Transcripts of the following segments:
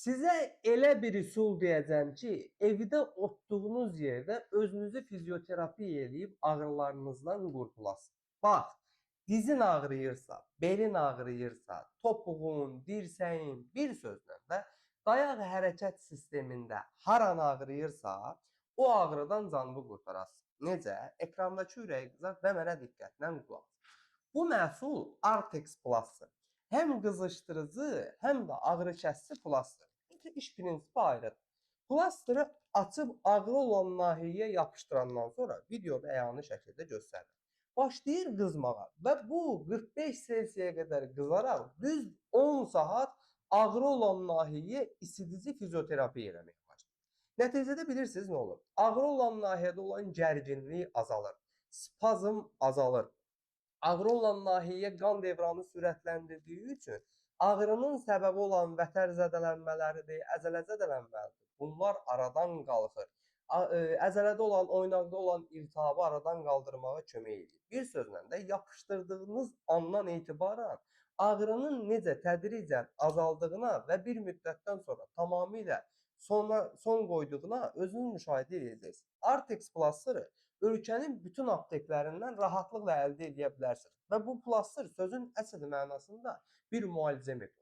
Sizə elə bir üsul deyəcəm ki, evdə oturduğunuz yerdə özünüzü fizioterapiya eləyib ağrılarınızdan qurtulasınız. Bax, dizin ağrıyırsa, belin ağrıyırsa, topuğun, dirsəyin, bir sözlə də dayaq hərəkət sistemində haran ağrıyırsa, o ağrıdan canını qurtarasınız. Necə? Ekrandakı ürək qızar və mənə diqqətlə qulaq asın. Bu məhsul Artex Plus-dır. Həm qızışdırıcı, həm də ağrı-kəsici plastır. İş prinsipi ayrıdır. Plastırı açıb ağrı olan nahiyəyə yapışdırandan sonra videoda əyani şəkildə göstərir. Başlayır qızmağa və bu 45 Selsiyə qədər qızaraq düz 10 saat ağrı olan nahiyəyə isidici fizioterapiya eləməyə başlayır. Nəticədə bilirsiniz nə olur? Ağrı olan nahiyədə olan gərginlik azalır, spazm azalır. Ağrı olan nahiyyə qan devranı sürətləndirdiyi üçün ağrının səbəbi olan vətər zədələnmələridir, əzələ zədələnməlidir. Bunlar aradan qalxır. Əzələdə olan, oynaqda olan iltihabı aradan qaldırmağa kömək edir. Bir sözlə də yapışdırdığınız andan etibarən ağrının necə tədricən azaldığına və bir müddətdən sonra tamamilə son qoyduğuna özünüz müşahidə edəcəksiniz. Artex Plus-ı ölkənin bütün apteklərindən rahatlıqla əldə edə bilərsiniz. Və bu plastır sözün əsl mənasında bir müalicə metodudur.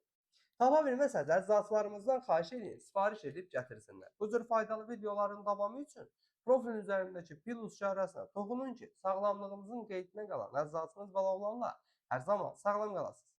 Tapa bilməsəniz, əczaçılarımızdan xahiş edin, sifariş edib gətirsinlər. Bu cür faydalı videoların davamı üçün profilin üzərindəki plus işarəsinə toxunun ki, sağlamlığımızın qeydinə qalan əczaçınız və oğlanlar hər zaman sağlam qalasınız.